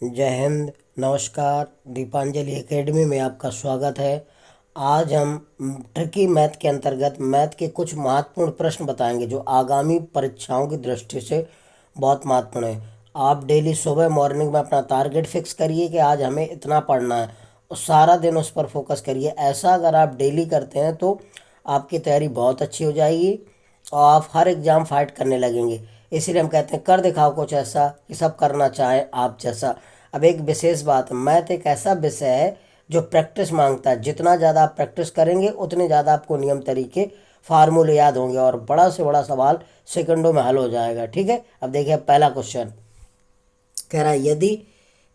जय हिंद। नमस्कार। दीपांजलि एकेडमी में आपका स्वागत है। आज हम ट्रिकी मैथ के अंतर्गत मैथ के कुछ महत्वपूर्ण प्रश्न बताएंगे जो आगामी परीक्षाओं की दृष्टि से बहुत महत्वपूर्ण है। आप डेली सुबह मॉर्निंग में अपना टारगेट फिक्स करिए कि आज हमें इतना पढ़ना है और सारा दिन उस पर फोकस करिए। ऐसा अगर आप डेली करते हैं तो आपकी तैयारी बहुत अच्छी हो जाएगी और आप हर एग्ज़ाम फाइट करने लगेंगे। इसीलिए हम कहते हैं कर दिखाओ कुछ ऐसा कि सब करना चाहें आप जैसा। अब एक विशेष बात, मैथ एक ऐसा विषय है जो प्रैक्टिस मांगता है। जितना ज़्यादा आप प्रैक्टिस करेंगे उतने ज़्यादा आपको नियम तरीके फार्मूले याद होंगे और बड़ा से बड़ा सवाल सेकंडों में हल हो जाएगा। ठीक है, अब देखिए पहला क्वेश्चन कह रहा है यदि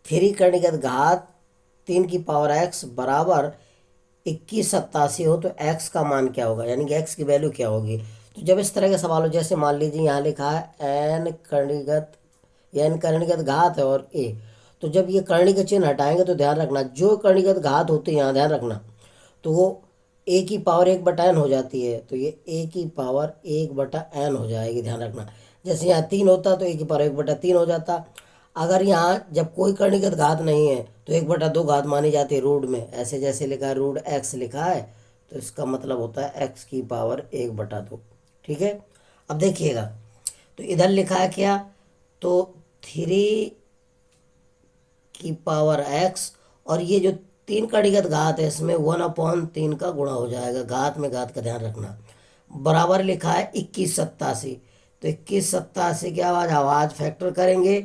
3 कणिक घात 3 की पावर x बराबर 2187 हो तो x का मान क्या होगा, यानी कि x की वैल्यू क्या होगी। तो जब इस तरह के सवाल हो, जैसे मान लीजिए यहाँ लिखा है n कणिगत घात है और a, तो जब ये कर्ण के चिन्ह हटाएंगे तो ध्यान रखना जो कणिगत घात होती है यहाँ ध्यान रखना, तो वो a की पावर 1/n हो जाती है। तो ये a की पावर 1/n हो जाएगी, ध्यान रखना। जैसे यहाँ 3 होता तो a की पावर 1/3 हो जाता। अगर यहाँ जब कोई कणिगत घात नहीं है तो 1/2 घात मानी जाती है रूट में, ऐसे जैसे लिखा है रूट x लिखा है तो इसका मतलब होता है x की पावर 1/2। ठीक है, अब देखिएगा तो इधर लिखा है क्या, तो 3 की पावर x और ये जो 3 कड़ीगत घात है इसमें 1/3 का गुणा हो जाएगा, घात में घात का ध्यान रखना। बराबर लिखा है 2187। तो 2187 की आवाज़ आवाज़ फैक्टर करेंगे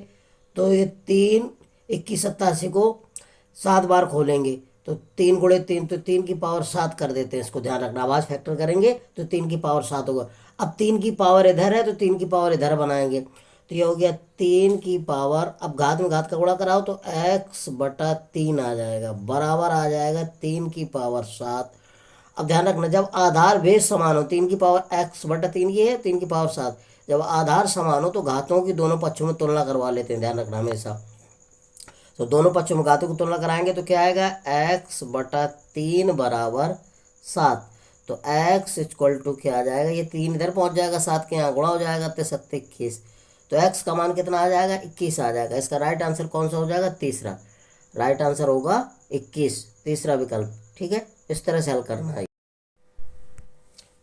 तो ये 3 2187 को 7 बार खोलेंगे तो 3 × 3 तो 3 की पावर 7 कर देते हैं, इसको ध्यान रखना। आवाज़ फैक्टर करेंगे तो 3 की पावर 7 होगा। अब 3 की पावर इधर है तो 3 की पावर इधर बनाएंगे तो ये हो गया 3 की पावर, अब घात में घात का गुणा कराओ तो x/3 आ जाएगा, बराबर आ जाएगा 3 की पावर 7। अब ध्यान रखना जब आधार बेस समान हो, 3 की पावर x/3 ये है, 3 की पावर 7, जब आधार समान हो तो घातों की दोनों पक्षों में तुलना करवा लेते हैं, ध्यान रखना हमेशा। तो दोनों पक्षों में घातों की तुलना कराएंगे तो क्या आएगा x/3 बराबर 7। तो x इक्वल टू क्या आ जाएगा, ये 3 इधर पहुंच जाएगा, 7 के यहाँ गुणा हो जाएगा, 3 × 7 = 21। तो x का मान कितना आ जाएगा, 21 आ जाएगा। इसका राइट आंसर कौन सा हो जाएगा, तीसरा। राइट आंसर होगा 21, तीसरा विकल्प। ठीक है, इस तरह से हल करना है।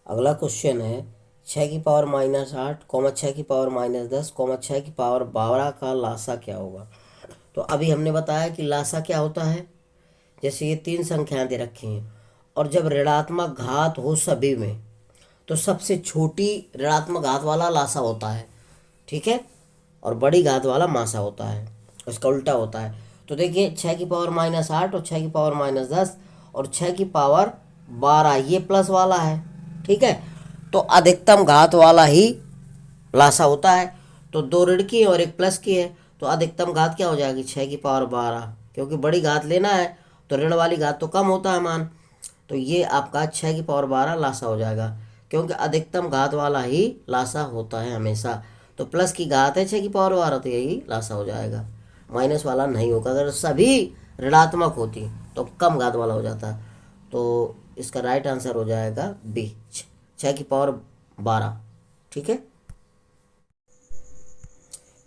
अगला क्वेश्चन है 6 की पावर -8, 6 की पावर-10, 6 की पावर 12 का लासा क्या होगा। तो अभी हमने बताया कि लासा क्या होता है, जैसे ये 3 संख्याएं दे रखी हैं और जब ऋणात्मक घात हो सभी में तो सबसे छोटी ऋणात्मक घात वाला लासा होता है, ठीक है, और बड़ी घात वाला मासा होता है, उसका उल्टा होता है। तो देखिए 6 की पावर-8 और 6 की पावर-10 और 6 की पावर 12 ये प्लस वाला है, ठीक है, तो अधिकतम घात वाला ही लासा होता है। तो 2 ऋण की और 1 प्लस की है तो अधिकतम घात क्या हो जाएगी, 6 की पावर 12, क्योंकि बड़ी घात लेना है तो ऋण वाली घात तो कम होता है मान, तो ये आपका 6 की पावर 12 लासा हो जाएगा, क्योंकि अधिकतम घात वाला ही लासा होता है हमेशा। तो प्लस की घात है 6 की पावर 12 तो यही लासा हो जाएगा, माइनस वाला नहीं होगा। अगर सभी ऋणात्मक होती तो कम घात वाला हो जाता। तो इसका राइट आंसर हो जाएगा बी, 6 की पावर 12। ठीक है,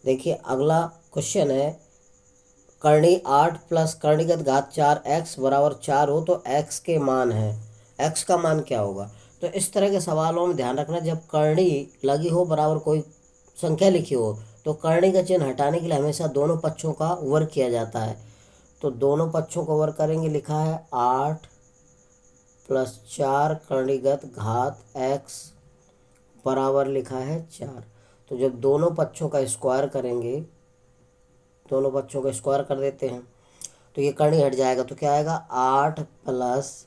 देखिए अगला क्वेश्चन है कर्णी 8 प्लस कर्णीगत घात 4x बराबर 4 हो तो x के मान है, x का मान क्या होगा। तो इस तरह के सवालों में ध्यान रखना जब कर्णी लगी हो बराबर कोई संख्या लिखी हो तो कर्णी का चिन्ह हटाने के लिए हमेशा दोनों पक्षों का वर्ग किया जाता है। तो दोनों पक्षों का वर्ग करेंगे, लिखा है 8 + 4 कर्णीगत घात x बराबर लिखा है 4। तो जब दोनों पक्षों का स्क्वायर करेंगे, दोनों बच्चों का स्क्वायर कर देते हैं तो ये कर्णी हट जाएगा तो क्या आएगा 8 +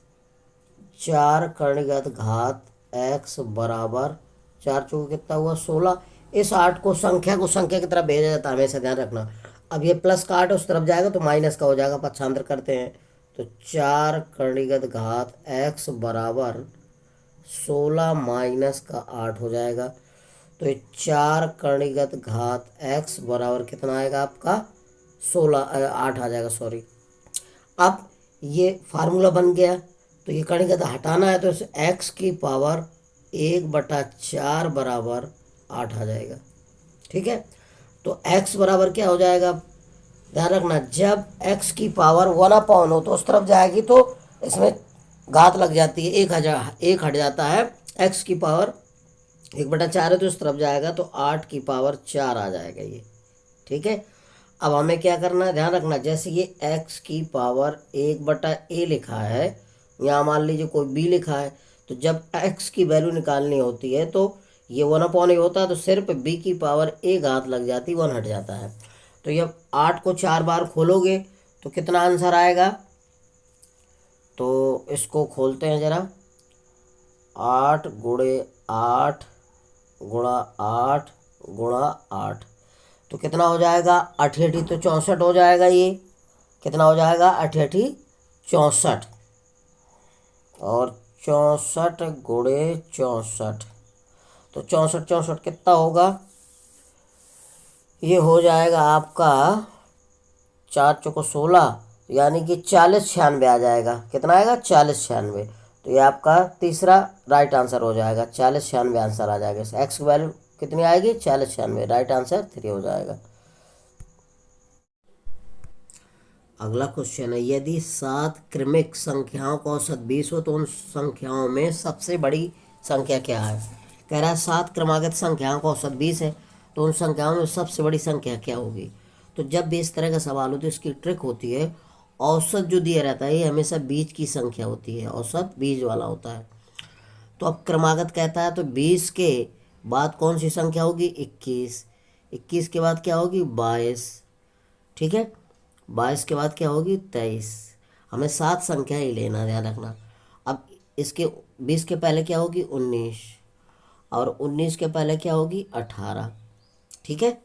4 कर्णीगत घात x बराबर 4 चौके कितना हुआ 16। इस 8 को संख्या की तरफ भेजा जाता है, हमेशा ध्यान रखना। अब ये प्लस का 8 उस तरफ जाएगा तो माइनस का हो जाएगा, पक्षांतर करते हैं तो 4 कर्णीगत घात x बराबर 16 माइनस का 8 हो जाएगा। तो ये 4 कर्णीगत घात x बराबर कितना आएगा आपका 8 आ जाएगा, सॉरी। अब ये फार्मूला बन गया तो ये कर्णीगत हटाना है तो इस x की पावर 1/4 बराबर 8 आ जाएगा। ठीक है, तो x बराबर क्या हो जाएगा, ध्यान रखना, जब x की पावर 1/, हो तो उस तरफ जाएगी तो इसमें घात लग जाती है, एक हट जाता है। x की पावर 1/4 है तो उस तरफ जाएगा तो 8 की पावर 4 आ जाएगा ये। ठीक है, अब हमें क्या करना है, ध्यान रखना, जैसे ये x की पावर 1/a लिखा है, यहाँ मान लीजिए कोई b लिखा है, तो जब x की वैल्यू निकालनी होती है तो ये 1/a होता है, तो सिर्फ b की पावर a घात लग जाती, 1 हट जाता है। तो जब 8 को 4 बार खोलोगे तो कितना आंसर आएगा, तो इसको खोलते हैं ज़रा। 8 × 8 × 8 × 8, तो कितना हो जाएगा, 8 तो 64 हो जाएगा। ये कितना हो जाएगा, 8 64, और 64 × 64, तो 64 कितना होगा, ये हो जाएगा आपका 4 × 16, यानी कि 4096 आ जाएगा। कितना आएगा, 4096। तो ये आपका तीसरा राइट आंसर हो जाएगा, 4096 आंसर आ जाएगा। एक्स की वैल्यू कितनी आएगी, 4096, राइट आंसर 3 हो जाएगा। अगला क्वेश्चन है, यदि 7 क्रमिक संख्याओं का औसत 20 हो तो उन संख्याओं में सबसे बड़ी संख्या क्या है। कह रहा है 7 क्रमागत संख्याओं का औसत 20 है तो उन संख्याओं में सबसे बड़ी संख्या क्या होगी। तो जब भी इस तरह का सवाल हो तो इसकी ट्रिक होती है, औसत जो दिया रहता है ये हमेशा बीज की संख्या होती है, औसत बीज वाला होता है। तो अब क्रमागत कहता है तो 20 के बाद कौन सी संख्या होगी, 21, 21 के बाद क्या होगी, 22, ठीक है, 22 के बाद क्या होगी, 23। हमें 7 संख्या ही लेना, ध्यान रखना। अब इसके 20 के पहले क्या होगी, 19, और 19 के पहले क्या होगी, 18, ठीक है,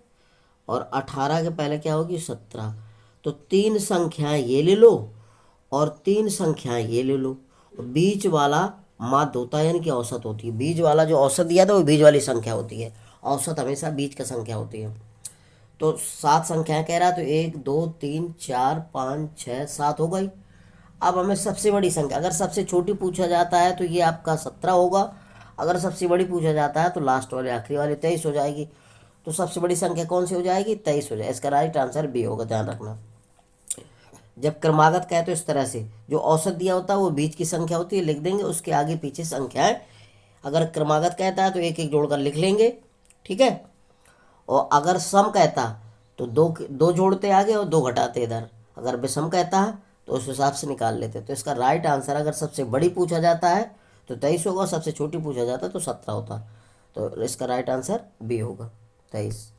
और 18 के पहले क्या होगी, 17। तो 3 संख्याएं ये ले लो और 3 संख्याएं ये ले लो, बीच वाला माध्य होता है, यानी कि औसत होती है। बीज वाला जो औसत दिया था वो बीज वाली संख्या होती है, औसत हमेशा बीज का संख्या होती है। तो 7 संख्याएं कह रहा है, तो 1 2 3 4 5 6 7 हो गई। अब हमें सबसे बड़ी संख्या, अगर सबसे छोटी पूछा जाता है तो ये आपका 17 होगा, अगर सबसे बड़ी पूछा जाता है तो लास्ट वाले आखिरी वाली 23 हो जाएगी। तो सबसे बड़ी संख्या कौन सी हो जाएगी, 23 हो जाएगी। इसका राइट आंसर बी होगा, ध्यान रखना। जब क्रमागत कहे तो इस तरह से जो औसत दिया होता है वो बीच की संख्या होती है, लिख देंगे, उसके आगे पीछे संख्याएं। अगर क्रमागत कहता है तो एक एक जोड़कर लिख लेंगे, ठीक है, और अगर सम कहता तो दो दो जोड़ते आगे और 2 घटाते इधर। अगर विषम कहता है तो उस हिसाब से निकाल लेते। तो इसका राइट आंसर, अगर सबसे बड़ी पूछा जाता है तो 23 होगा, सबसे छोटी पूछा जाता है तो 17 होता। तो इसका राइट आंसर बी होगा, 23।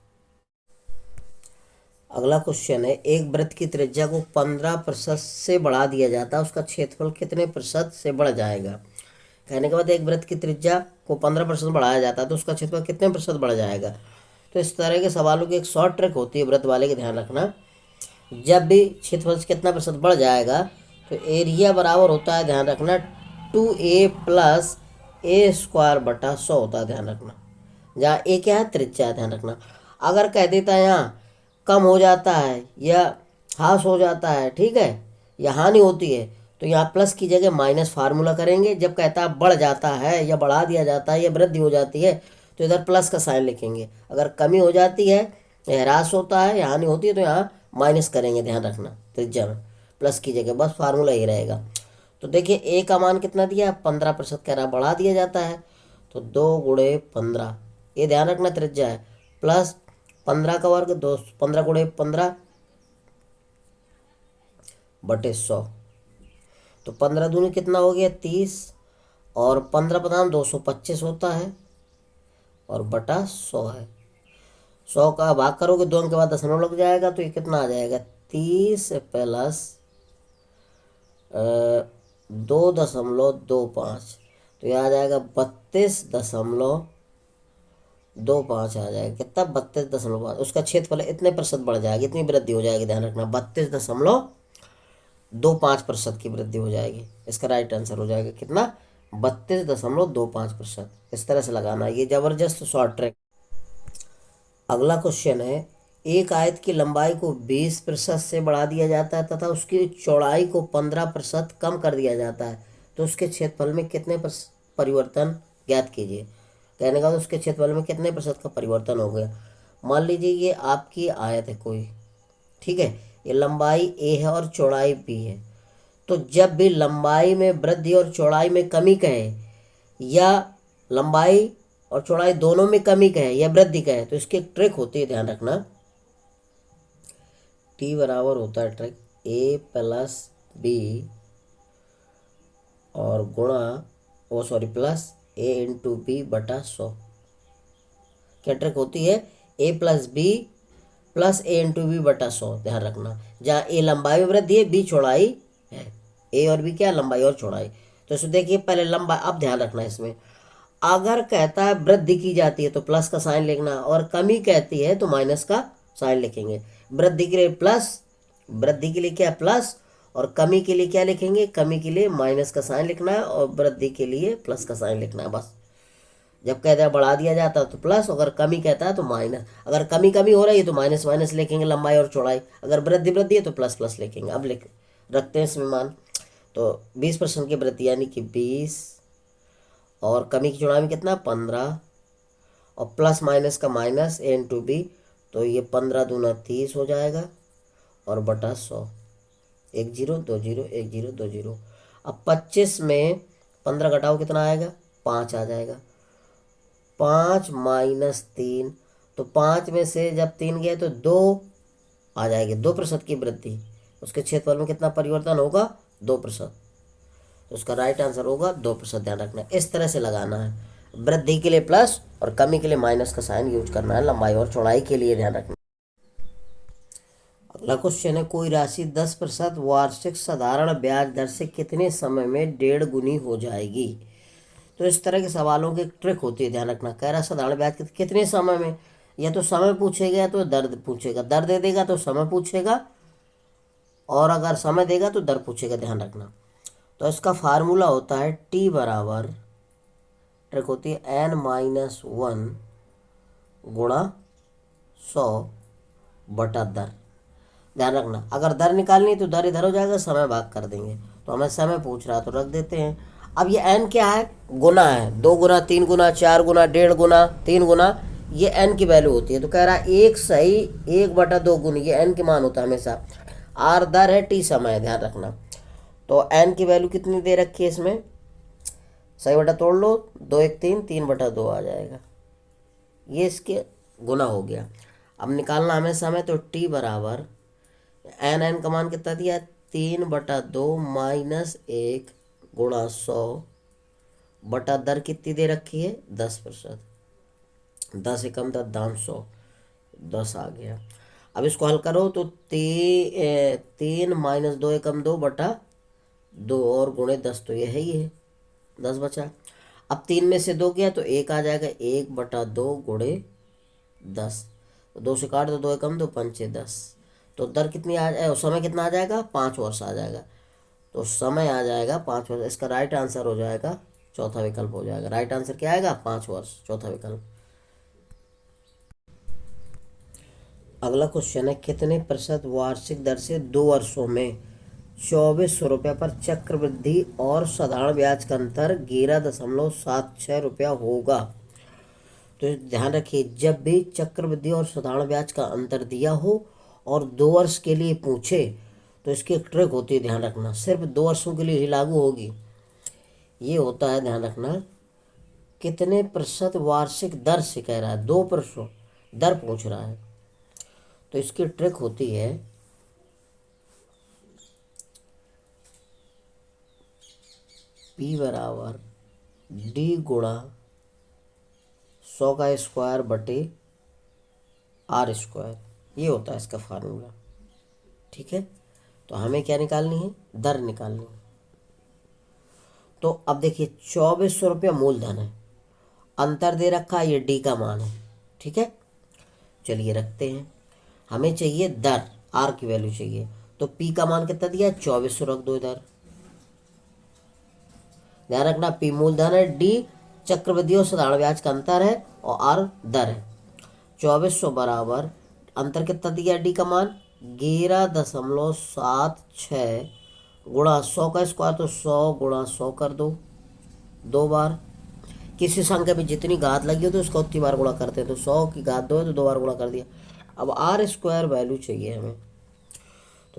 अगला क्वेश्चन है, एक वृत्त की त्रिज्या को 15% से बढ़ा दिया जाता है, उसका क्षेत्रफल कितने प्रतिशत से बढ़ जाएगा। कहने के बाद एक वृत्त की त्रिज्या को 15% बढ़ाया जाता है तो उसका क्षेत्रफल कितने प्रतिशत बढ़ जाएगा। तो इस तरह के सवालों की एक शॉर्ट ट्रिक होती है वृत्त वाले की, ध्यान रखना। जब भी क्षेत्रफल से कितना प्रतिशत बढ़ जाएगा तो एरिया बराबर होता है, ध्यान रखना, 2a + a² / 100 होता है, ध्यान रखना। जहाँ ए क्या है, त्रिज्या है, ध्यान रखना। अगर कह देता है यहाँ कम हो जाता है या हास हो जाता है, ठीक है, या हानि होती है, तो यहाँ प्लस की जगह माइनस फार्मूला करेंगे। जब कहता है बढ़ जाता है या बढ़ा दिया जाता है या वृद्धि हो जाती है तो इधर प्लस का साइन लिखेंगे। अगर कमी हो जाती है या ह्रास होता है या हानि होती है तो यहाँ माइनस करेंगे, ध्यान रखना, त्रिज्या में प्लस की जगह, बस फार्मूला ही रहेगा। तो देखिए ए का मान कितना दिया, 15% कह रहा, बढ़ा दिया जाता है तो 2 × 15, ये ध्यान रखना त्रिज्या है, प्लस 15 का वर्ग 2, 15 × 15 / 100। तो 15 दूनी कितना हो गया, 30, और 15 × 225 होता है, और बटा 100 है। 100 का भाग करोगे 2 अंक के बाद दशमलव लग जाएगा, तो ये कितना आ जाएगा, 30 + 2.25, तो ये आ जाएगा 32.25 आ जाएगा। कितना, 32.5। उसका क्षेत्रफल इतने प्रतिशत बढ़ जाएगी, इतनी वृद्धि हो जाएगी, ध्यान रखना, 32.25% की वृद्धि हो जाएगी। इसका राइट आंसर हो जाएगा कितना, 32.25%। इस तरह से लगाना, ये जबरदस्त शॉर्ट ट्रिक। अगला क्वेश्चन है, एक आयत की लंबाई को 20% से बढ़ा दिया जाता है तथा उसकी चौड़ाई को 15% कम कर दिया जाता है, तो उसके क्षेत्रफल में कितने परिवर्तन ज्ञात कीजिए। कहने का तो उसके क्षेत्रफल में कितने प्रतिशत का परिवर्तन हो गया। मान लीजिए ये आपकी आयत है कोई, ठीक है, ये लंबाई ए है और चौड़ाई बी है। तो जब भी लंबाई में वृद्धि और चौड़ाई में कमी कहे, या लंबाई और चौड़ाई दोनों में कमी कहे या वृद्धि कहे, तो इसकी एक ट्रिक होती है, ध्यान रखना। टी बराबर होता है ट्रिक ए प्लस बी और प्लस ए इंटू बी बटा 100। क्या ट्रिक होती है? ए प्लस बी प्लस ए इंटू बी बटा 100। ध्यान रखना, जहाँ ए लंबाई में वृद्धि है, बी चौड़ाई है। ए और बी क्या? लंबाई और चौड़ाई। तो इसमें देखिए पहले लंबाई, अब ध्यान रखना इसमें, अगर कहता है वृद्धि की जाती है तो प्लस का साइन लिखना, और कमी कहती है तो माइनस का साइन लिखेंगे। वृद्धि के लिए प्लस, वृद्धि के लिए क्या? प्लस, और कमी के लिए क्या लिखेंगे? कमी के लिए माइनस का साइन लिखना है, और वृद्धि के लिए प्लस का साइन लिखना है। बस जब कहता है बढ़ा दिया जाता है तो प्लस, अगर कमी कहता है तो माइनस। अगर कमी कमी हो रही है तो माइनस माइनस लिखेंगे, लंबाई और चौड़ाई। अगर वृद्धि वृद्धि है तो प्लस प्लस लिखेंगे। अब लिख रखते हैं इसमें मान। तो 20% की वृद्धि यानी कि 20, और कमी की चौड़ाई में कितना? 15, और प्लस माइनस का माइनस ए इंटू बी, तो ये 15 दूना 30 हो जाएगा, और बटा 100। 1 0 2 0 1 0 2 0। अब 25 में 15 घटाओ कितना आएगा? 5 आ जाएगा। 5 माइनस 3, तो 5 में से जब 3 गए तो 2 आ जाएगी। 2% की वृद्धि, उसके क्षेत्रफल में कितना परिवर्तन होगा? 2%। तो उसका राइट आंसर होगा 2%। ध्यान रखना, इस तरह से लगाना है। वृद्धि के लिए प्लस और कमी के लिए माइनस का साइन यूज करना है, लंबाई और चौड़ाई के लिए। ध्यान रखना। अगला क्वेश्चन है, कोई राशि 10% वार्षिक साधारण ब्याज दर से कितने समय में 1.5 गुनी हो जाएगी? तो इस तरह के सवालों की ट्रिक होती है, ध्यान रखना। कह रहा साधारण ब्याज कितने समय में, या तो समय पूछेगा या तो दर पूछेगा। दर दे देगा तो समय पूछेगा, और अगर समय देगा तो दर पूछेगा। ध्यान रखना। तो इसका फार्मूला होता है टी बराबर, ट्रिक होती है n-1 गुणा 100 बटा दर। ध्यान रखना, अगर दर निकालनी है तो दर इधर हो जाएगा, समय भाग कर देंगे। तो हमें समय पूछ रहा है तो रख देते हैं। अब ये n क्या है? गुना है। 2 गुना, 3 गुना, 4 गुना, 1.5 गुना, 3 गुना, ये n की वैल्यू होती है। तो कह रहा है 1 सही 1 बटा 2 गुनी, ये n के मान होता है हमेशा। r दर है, t समय है। ध्यान रखना। तो n की वैल्यू कितनी दे रखी है इसमें? सही बटा तोड़ लो, 2 1 3, 3 बटा 2 आ जाएगा। ये इसके गुना हो गया। अब निकालना हमें समय, तो t बराबर n का मान कितना दिया? 3 बटा 2 माइनस 1 गुणा 100 बटा दर कितनी दे रखी है? 10%। 10 एकम 10 दाम 100, 10 आ गया। अब इसको हल करो तो 3 माइनस 2 एकम 2 बटा 2 और गुणे 10, तो ये है ही है, 10 बचा। अब 3 में से 2 गया तो 1 आ जाएगा, 1 बटा 2 गुणे 10। 2 से काट दो, 2 एकम 2 पंचे 10। तो दर कितनी आ जाए, समय कितना आ जाएगा? 5 वर्ष आ जाएगा। तो समय आ जाएगा 5 वर्ष। इसका राइट आंसर हो जाएगा, चौथा विकल्प हो जाएगा। राइट आंसर क्या आएगा? 5 वर्ष, चौथा विकल्प। अगला क्वेश्चन है, कितने प्रतिशत वार्षिक दर से 2 वर्षों में 2400 रुपये पर चक्रवृद्धि और साधारण ब्याज का अंतर 11.76 रुपया होगा? तो ध्यान रखिए, जब भी चक्रवृद्धि और साधारण ब्याज का अंतर दिया हो और 2 वर्ष के लिए पूछे, तो इसकी एक ट्रिक होती है, ध्यान रखना। सिर्फ 2 वर्षों के लिए ही लागू होगी। ये होता है, ध्यान रखना, कितने प्रतिशत वार्षिक दर से कह रहा है, 2% दर पूछ रहा है। तो इसकी ट्रिक होती है P बराबर D गुणा 100 का स्क्वायर बटे R स्क्वायर। ये होता है इसका फार्मूला। ठीक है, तो हमें क्या निकालनी है? दर निकालनी है। तो अब देखिए 2400 रुपया मूलधन है, अंतर दे रखा है, ये डी का मान है। ठीक है, चलिए रखते हैं। हमें चाहिए दर, आर की वैल्यू चाहिए। तो पी का मान कितना दिया? 2400 रख दो इधर। ध्यान रखना, पी मूलधन है, डी चक्रवृद्धि और साधारण ब्याज का अंतर है, और आर दर है। 2400 बराबर अंतर कितना दिया? डी का मान 11.76 गुणा 100 का स्क्वायर, तो 100 गुणा 100 कर दो 2 बार। किसी संख्या में जितनी घात लगी हो तो उसका उतनी बार गुणा करते हैं। तो 100 की घात 2 है तो 2 बार गुणा कर दिया। अब आर स्क्वायर वैल्यू चाहिए हमें।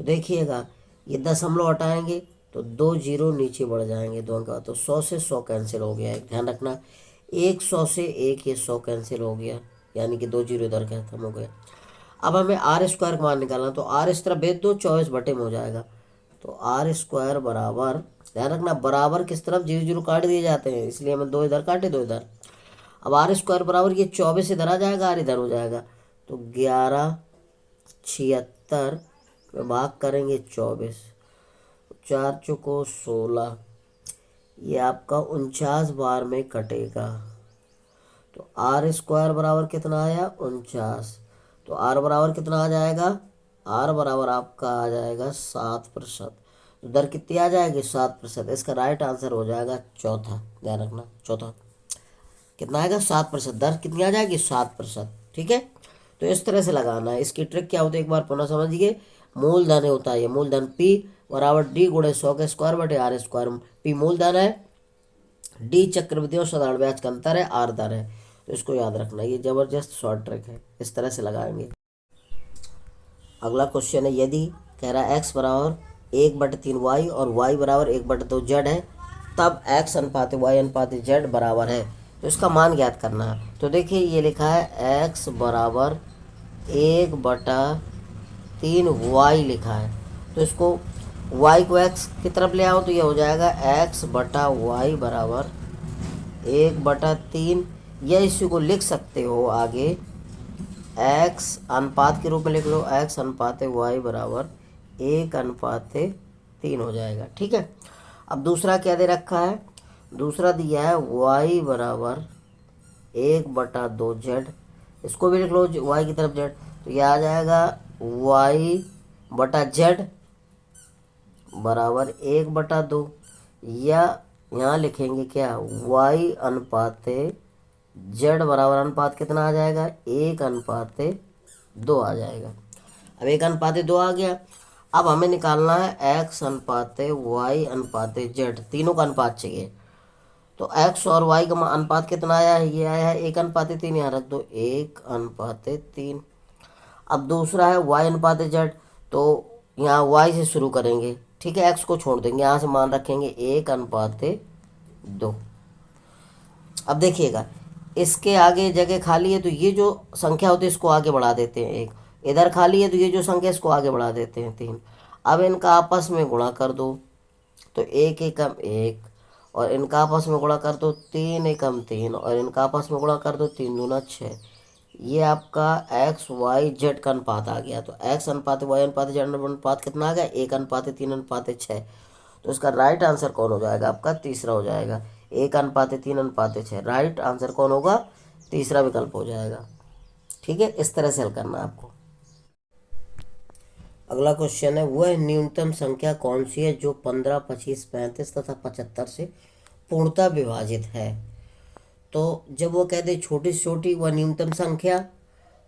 तो देखिएगा ये दशमलव हटाएंगे तो 2 जीरो नीचे बढ़ जाएंगे 2 अंक का, तो 100 से 100 कैंसिल हो गया है, ध्यान रखना। 100 से 1 ये 100 कैंसिल हो गया, यानी कि 2 जीरो इधर खत्म हो गया। अब हमें आर स्क्वायर का मान निकालना, तो आर इस तरफ भेज दो, 24 बटे में हो जाएगा। तो आर स्क्वायर बराबर, ध्यान रखना बराबर किस तरफ जीरो जीरो काट दिए जाते हैं, इसलिए हमें 2 इधर काटे 2 इधर। अब आर स्क्वायर बराबर ये 24 इधर आ जाएगा, आर इधर हो जाएगा, तो 1176 में भाग करेंगे 24, 4 चौको 16, ये आपका 49 बार में कटेगा। तो आर स्क्वायर बराबर कितना आया 49, तो आर बराबर कितना आ जाएगा, आर बराबर आपका आ जाएगा 7%। तो दर कितनी आ जाएगी 7%, इसका राइट आंसर हो जाएगा चौथा, ध्यान रखना चौथा कितना आएगा 7%, दर कितनी आ जाएगी 7%, ठीक है। तो इस तरह से लगाना है। इसकी ट्रिक क्या होती है एक बार पुनः समझिए। मूलधन होता है ये, मूलधन P बराबर D गुणे 100 के स्क्वायर बटे आर स्क्वायर। P मूलधन है, D चक्रवृद्धि और साधारण ब्याज का अंतर है, R दर है। तो इसको याद रखना, ये जबरदस्त शॉर्ट ट्रिक है, इस तरह से लगाएंगे। अगला क्वेश्चन है, यदि कह रहा है x बराबर 1/3 y और y बराबर 1/2 z है, तब x अनुपात y अनुपात z बराबर है। तो इसका मान ज्ञात करना है। तो देखिए ये लिखा है x बराबर 1/3 y लिखा है, तो इसको y को x की तरफ ले आओ तो ये हो जाएगा x/y बराबर 1/3, या इसी को लिख सकते हो आगे x अनुपात के रूप में लिख लो, x अनुपात y बराबर 1/3 हो जाएगा, ठीक है। अब दूसरा क्या दे रखा है, दूसरा दिया है y बराबर 1/2 z, इसको भी लिख लो y की तरफ z, तो यह आ जाएगा y/z बराबर 1/2, या यहाँ लिखेंगे क्या y अनुपात z बराबर अनुपात कितना आ जाएगा 1/2 आ जाएगा। अब 1/2 आ गया। अब हमें निकालना है x अनुपात y अनुपात z, तीनों का अनुपात चाहिए। तो x और y का अनुपात कितना आया है, ये आया है 1/3, यहाँ रख दो 1/3। अब दूसरा है y अनुपात z, तो यहाँ y से शुरू करेंगे, ठीक है, x को छोड़ देंगे, यहाँ से मान रखेंगे 1/2। अब देखिएगा इसके आगे जगह खाली है, तो ये जो संख्या होती है इसको आगे बढ़ा देते हैं, एक इधर खाली है तो ये जो संख्या इसको आगे बढ़ा देते हैं 3। अब इनका आपस में गुणा कर दो, तो 1 एकम 1, और इनका आपस में गुणा कर दो 3 एकम 3, और इनका आपस में गुणा कर दो 3 दूना 6। ये आपका एक्स वाई जेड का अनुपात आ गया। तो एक्स अनुपात वाई अनुपात जेड अनुपात कितना आ गया 1/3/6। तो इसका राइट आंसर कौन हो जाएगा, आपका तीसरा हो जाएगा, 1/3/6। राइट आंसर कौन होगा, तीसरा विकल्प हो जाएगा, ठीक है। इस तरह से हल करना है आपको। अगला क्वेश्चन है, वह न्यूनतम संख्या कौन सी है जो 15, 25, 35 तथा 75 से पूर्णतः विभाजित है। तो जब वो कहते छोटी से छोटी व न्यूनतम संख्या,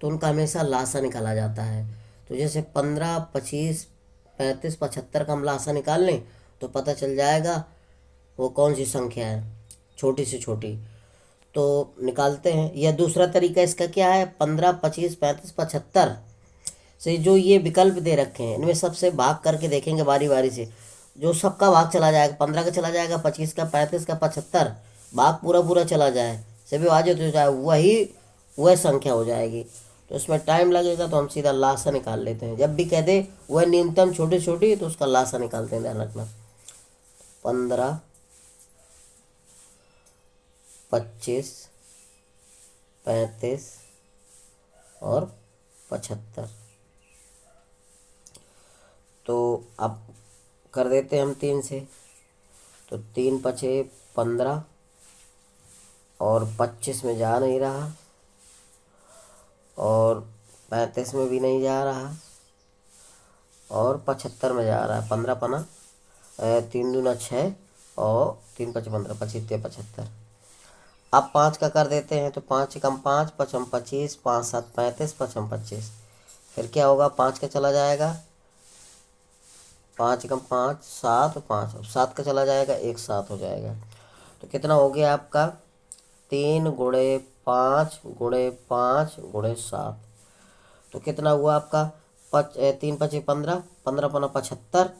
तो उनका हमेशा लासा निकाला जाता है। तो जैसे 15, 25, 35, 75 का हम लासा निकाल लें तो पता चल जाएगा वो कौन सी संख्या है छोटी से छोटी। तो निकालते हैं। या दूसरा तरीका इसका क्या है, 15, 25, 35, 75 से जो ये विकल्प दे रखे हैं इनमें सबसे भाग करके देखेंगे बारी बारी से। जो सबका भाग चला जाएगा, 15 का चला जाएगा, 25 का, 35 का, 75 भाग पूरा पूरा चला जाए, सभी विभाजित हो जाए, वही वह संख्या हो जाएगी। तो इसमें टाइम लगेगा, तो हम सीधा लासा निकाल लेते हैं। जब भी कह दे वह न्यूनतम छोटी छोटी तो उसका लासा निकालते हैं, ध्यान रखना। 15, 25, 35 और 75। तो अब कर देते हैं हम 3 से। तो 3 पचे 15, और 25 में जा नहीं रहा, और 35 में भी नहीं जा रहा, और 75 में जा रहा है। 15 पना 3 दूना 6, और 3 पचे 15, 25 75। अब 5 का कर देते हैं। तो 5 कम 5, 5 25, 5 7 35, 5 25। फिर क्या होगा, 5 का चला जाएगा, 5 कम 5 7, 5, अब 7 का चला जाएगा, 1 7 हो जाएगा। तो कितना हो गया आपका, 3 × 5 × 5 × 7। तो कितना हुआ आपका तीन पचे 15, 15 पना 75,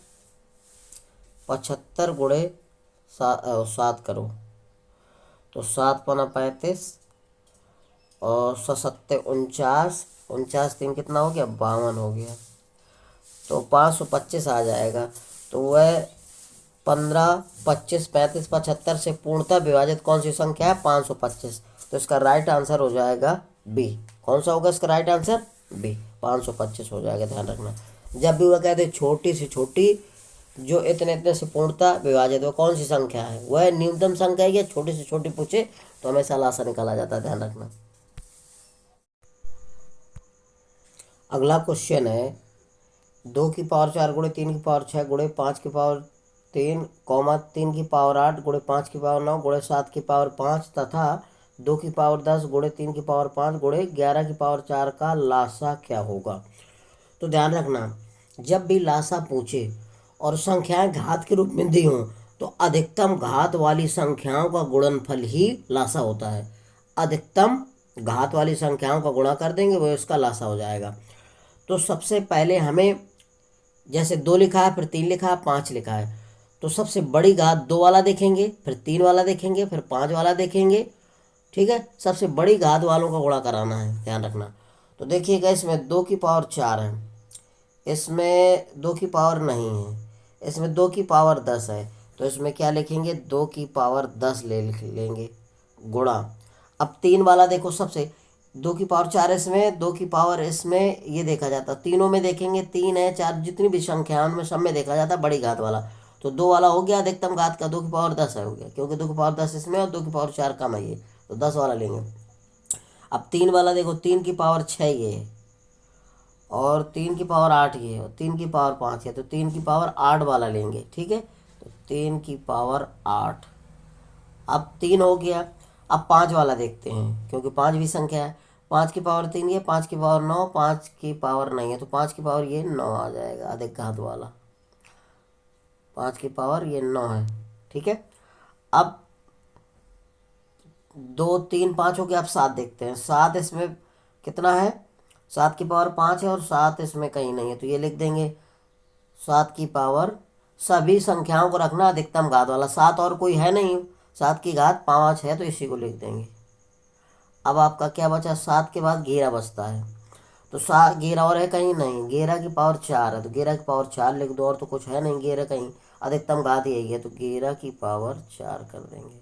75 गुणे 7 करो तो 7 पना 35 और 7 49, 49 तीन कितना हो गया 52 हो गया। तो 525 आ जाएगा। तो वह 15, 25, 35, 75 से पूर्णतः विभाजित कौन सी संख्या है 525। तो इसका राइट आंसर हो जाएगा बी। कौन सा होगा इसका राइट आंसर बी, 525 हो जाएगा। ध्यान रखना जब भी वह कहते छोटी से छोटी जो इतने इतने से पूर्णतः विभाजित, वह कौन सी संख्या है, वह न्यूनतम संख्या है या छोटी से छोटी पूछे तो हमेशा लासा निकाला जाता है। ध्यान रखना। अगला क्वेश्चन है 2 की पावर 4 गुणे 3 की पावर 6 गुणे 5 की पावर 3 कॉमा 3 की पावर 8 गुणे 5 की पावर 9 गुणे 7 की पावर 5 तथा 2 की पावर 10 गुणे 3 की पावर 5 गुणे 11 की पावर 4 का लासा क्या होगा। तो ध्यान रखना जब भी लासा पूछे और संख्याएं घात के रूप में दी हों तो अधिकतम घात वाली संख्याओं का गुणनफल ही लासा होता है। अधिकतम घात वाली संख्याओं का गुणा कर देंगे वो इसका लासा हो जाएगा। तो सबसे पहले हमें जैसे 2 लिखा है, फिर 3 लिखा है, 5 लिखा है, तो सबसे बड़ी घात 2 वाला देखेंगे, फिर 3 वाला देखेंगे, फिर 5 वाला देखेंगे। ठीक है, सबसे बड़ी घात वालों का गुणा कराना है। ध्यान रखना। तो देखिएगा इसमें 2 की पावर 4 है, इसमें 2 की पावर नहीं है, इसमें 2 की पावर 10 है। तो इसमें क्या लिखेंगे 2 की पावर 10 ले लेंगे गुणा। अब 3 वाला देखो, सबसे 2 की पावर 4 इसमें, 2 की पावर इसमें, ये देखा जाता तीनों में देखेंगे 3 है 4 जितनी भी संख्या उनमें सब में देखा जाता बड़ी घात वाला। तो 2 वाला हो गया अधिकतम घात का, 2 की पावर 10 है हो गया, क्योंकि 2 की पावर 10 इसमें और 2 की पावर 4 कम है ये, तो 10 वाला लेंगे। अब 3 वाला देखो, 3 की पावर 6 ये है और 3 की पावर 8 ये है और 3 की पावर 5 है, तो 3 की पावर 8 वाला लेंगे। ठीक है, तो 3 की पावर 8। अब 3 हो गया। अब 5 वाला देखते हैं क्योंकि 5 भी संख्या है। 5 की पावर 3 ये, 5 की पावर 9, 5 की पावर नहीं है, तो 5 की पावर ये 9 आ जाएगा अधिक घात वाला। 5 की पावर ये 9 है। ठीक है, अब 2, 3, 5 हो गया। अब 7 देखते हैं। 7 इसमें कितना है, 7 की पावर 5 है और 7 इसमें कहीं नहीं है, तो ये लिख देंगे 7 की पावर, सभी संख्याओं को रखना अधिकतम घात वाला। 7 और कोई है नहीं, 7 की घात 5 है, तो इसी को लिख देंगे। अब आपका क्या बचा, 7 के बाद 11 बचता है, तो 7 11 और है कहीं नहीं, 11 की पावर 4 है, तो 11 की पावर 4 लिख दो, और तो कुछ है नहीं 11 कहीं, अधिकतम घात यही है, तो 11 की पावर 4 कर देंगे।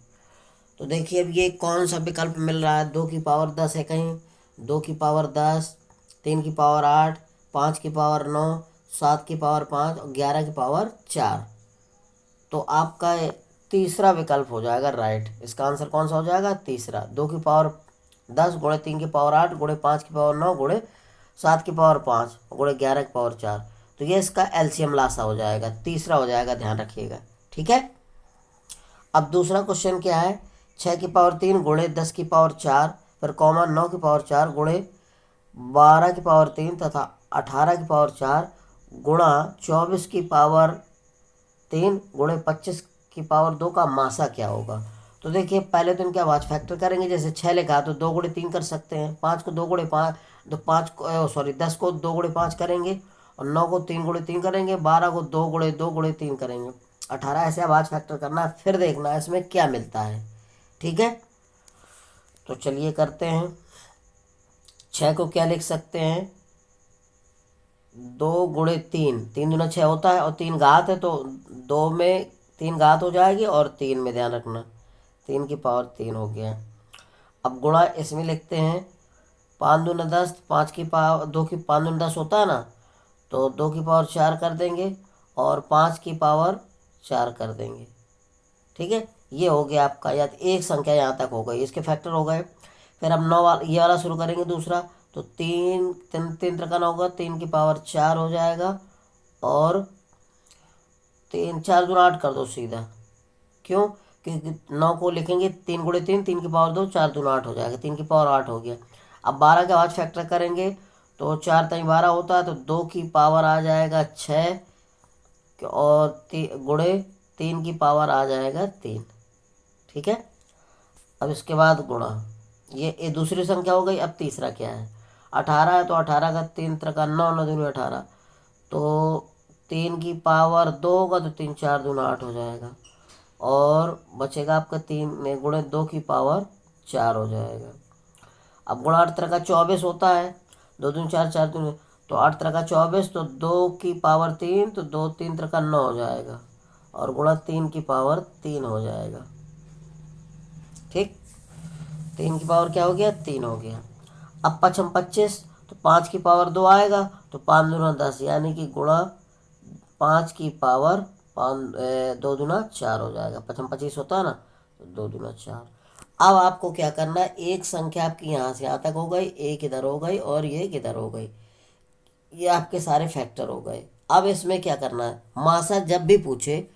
तो देखिए अब ये कौन सा विकल्प मिल रहा है, 2 की पावर 10 है कहीं, 2 की पावर 10, 3 की पावर 8, 5 की पावर 9, 7 की पावर 5 और 11 की पावर 4। तो आपका तीसरा विकल्प हो जाएगा राइट। इसका आंसर कौन सा हो जाएगा, तीसरा। 2 की पावर 10 गुणे 3 की पावर 8 गुणे 5 की पावर 9 गुणे 7 की पावर 5 गुणे 11 की पावर 4। तो ये इसका एलसीएम लासा हो जाएगा, तीसरा हो जाएगा, ध्यान रखिएगा। ठीक है, अब दूसरा क्वेश्चन क्या है, 6 की पावर 3 गुणे 10 की पावर 4 फिर कॉमा 9 की पावर 4 गुणे 12 की पावर 3 तथा 18 की पावर 4 गुणा 24 की पावर 3 गुणे 25 की पावर 2 का मासा क्या होगा। तो देखिए पहले तो इनके आवाज फैक्टर करेंगे, जैसे 6 लिखा तो 2 गुणे 3 कर सकते हैं, 5 को 2 गुणे 5, तो 5 को सॉरी 10 को 2 गुणे 5 करेंगे और 9 को 3 गुणे 3 करेंगे, 12 को 2 गुणे 2 गुणे 3 करेंगे, 18 ऐसे आवाज फैक्टर करना है, फिर देखना है इसमें क्या मिलता है। ठीक है, तो चलिए करते हैं। 6 को क्या लिख सकते हैं, 2 गुणे 3, 3 दूना 6 होता है और 3 घात है, तो 2 में 3 घात हो जाएगी और 3 में, ध्यान रखना 3 की पावर 3 हो गया। अब गुणा इसमें लिखते हैं, 5 दूना 10, 5 की पावर 2 की 5 दूना 10 होता है ना, तो 2 की पावर 4 कर देंगे और 5 की पावर 4 कर देंगे। ठीक है, ये हो गया आपका, या एक संख्या यहाँ तक हो गई, इसके फैक्टर हो गए। फिर अब 9 वाला, ये वाला शुरू करेंगे दूसरा, तो 3 3 3 त्रिकाना होगा, 3 की पावर 4 हो जाएगा और 3 4 दूना 8 कर दो सीधा, क्यों, क्योंकि 9 को लिखेंगे 3 गुणे 3, 3 की पावर 2, 4 दूना 8 हो जाएगा, 3 की पावर 8 हो गया। अब 12 के बाद फैक्टर करेंगे तो 4 3 12 होता है, तो 2 की पावर आ जाएगा 6 और गुणे 3 की पावर आ जाएगा 3। ठीक है, अब इसके बाद गुणा, ये दूसरी संख्या हो गई। अब तीसरा क्या है, 18 है तो 18 का 3 त्रिका 9, 9 दूनी 18, तो 3 की पावर 2 होगा तो 3 4 दूना 8 हो जाएगा, और बचेगा आपका 3 गुणे 2 की पावर 4 हो जाएगा। अब गुणा 8 त्रिका 24 होता है, 2 दूनी 4, 4 दूनी, तो 8 त्रिका 24, तो 2 की पावर 3, तो 2 3 त्रिका 9 हो जाएगा, और गुणा 3 की पावर 3 हो जाएगा। ठीक, 3 की पावर क्या हो गया, 3 हो गया। अब 5 25, तो 5 की पावर 2 आएगा, तो 5 दूना 10, यानी कि गुणा 5 की पावर 2 दूना 4 हो जाएगा। 5 25 होता है ना, तो 2 दूना 4। अब आपको क्या करना है, एक संख्या आपकी यहाँ से यहाँ तक हो गई, एक इधर हो गई और ये इधर हो गई, ये आपके सारे फैक्टर हो गए। अब इसमें क्या करना है, मासा जब भी पूछे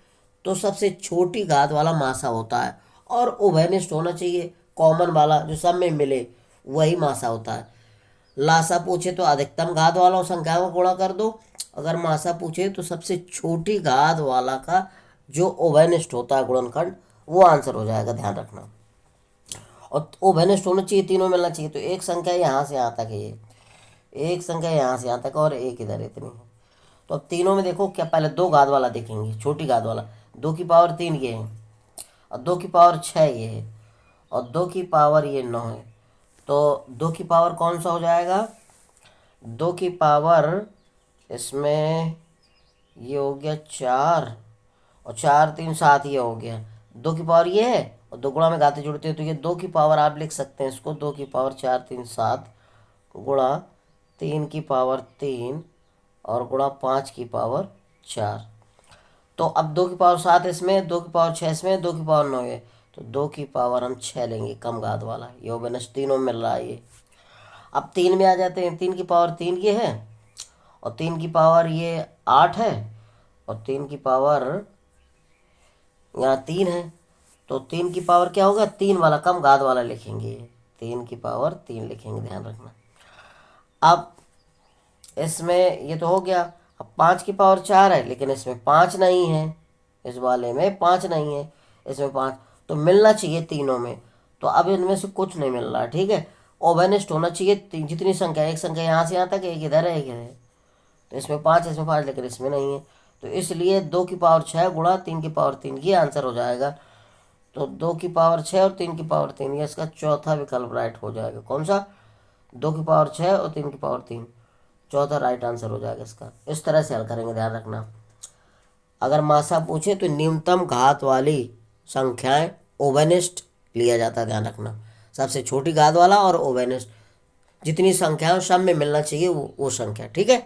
तो सबसे छोटी घात वाला मासा होता है, और उभयनिष्ठ होना चाहिए, कॉमन वाला जो सब में मिले वही मासा होता है। लासा पूछे तो अधिकतम घात वाला संख्या को गुणा कर दो, अगर मासा पूछे तो सबसे छोटी घात वाला का जो उभयनिष्ठ होता है गुणनखंड, वो आंसर हो जाएगा, ध्यान रखना। और उभयनिष्ठ होना चाहिए, तीनों मिलना चाहिए। तो एक संख्या यहाँ से यहाँ तक है, ये एक संख्या यहाँ से यहाँ तक और एक इधर इतनी है। तो अब तीनों में देखो, क्या पहले दो घात वाला देखेंगे, छोटी घात वाला 2 की पावर 3 ये है, और 2 की पावर 6 ये है, और 2 की पावर ये 9 है। तो 2 की पावर कौन सा हो जाएगा, 2 की पावर इसमें ये हो गया 4, और 4 3 7 ये हो गया। 2 की पावर ये है, और दो गुणा में घातें जुड़ती है, तो ये 2 की पावर आप लिख सकते हैं इसको, 2 की पावर 4 3 7 गुणा 3 की पावर 3 और गुणा 5 की पावर 4। तो अब 2 की पावर 7 इसमें, 2 की पावर 6 इसमें, 2 की पावर 9 है, तो 2 की पावर हम 6 लेंगे, कम घात वाला, ये ओबेनस तीनों में मिल रहा है ये। अब 3 में आ जाते हैं, 3 की पावर 3 ये है, और 3 की पावर ये 8 है, और 3 की पावर यहाँ 3 है, तो 3 की पावर क्या होगा, 3 वाला, कम घात वाला लिखेंगे, 3 की पावर 3 लिखेंगे, ध्यान रखना। अब इसमें ये तो हो गया। अब 5 की पावर 4 है, लेकिन इसमें 5 नहीं है, इस वाले में 5 नहीं है, इसमें 5, तो मिलना चाहिए तीनों में, तो अब इनमें से कुछ नहीं मिल रहा, ठीक है। ओवेनिस्ट होना चाहिए जितनी संख्या, एक संख्या यहाँ से यहाँ तक, एक इधर है एक इधर है, तो इसमें 5, इसमें 5, लेकिन इसमें नहीं है, तो इसलिए 2 की पावर 6 गुणा 3 की पावर 3, ये आंसर हो जाएगा। तो 2 की पावर 6 और 3 की पावर 3, ये इसका चौथा विकल्प राइट हो जाएगा। कौन सा, 2 की पावर 6 और 3 की पावर 3, चौथा राइट आंसर हो जाएगा इसका। इस तरह से हल करेंगे, ध्यान रखना। अगर मासा पूछे तो न्यूनतम घात वाली संख्याएं ओवेनिस्ट लिया जाता है, ध्यान रखना। सबसे छोटी घात वाला और ओवेनिस्ट, जितनी संख्याएं सब में मिलना चाहिए वो संख्या, ठीक है।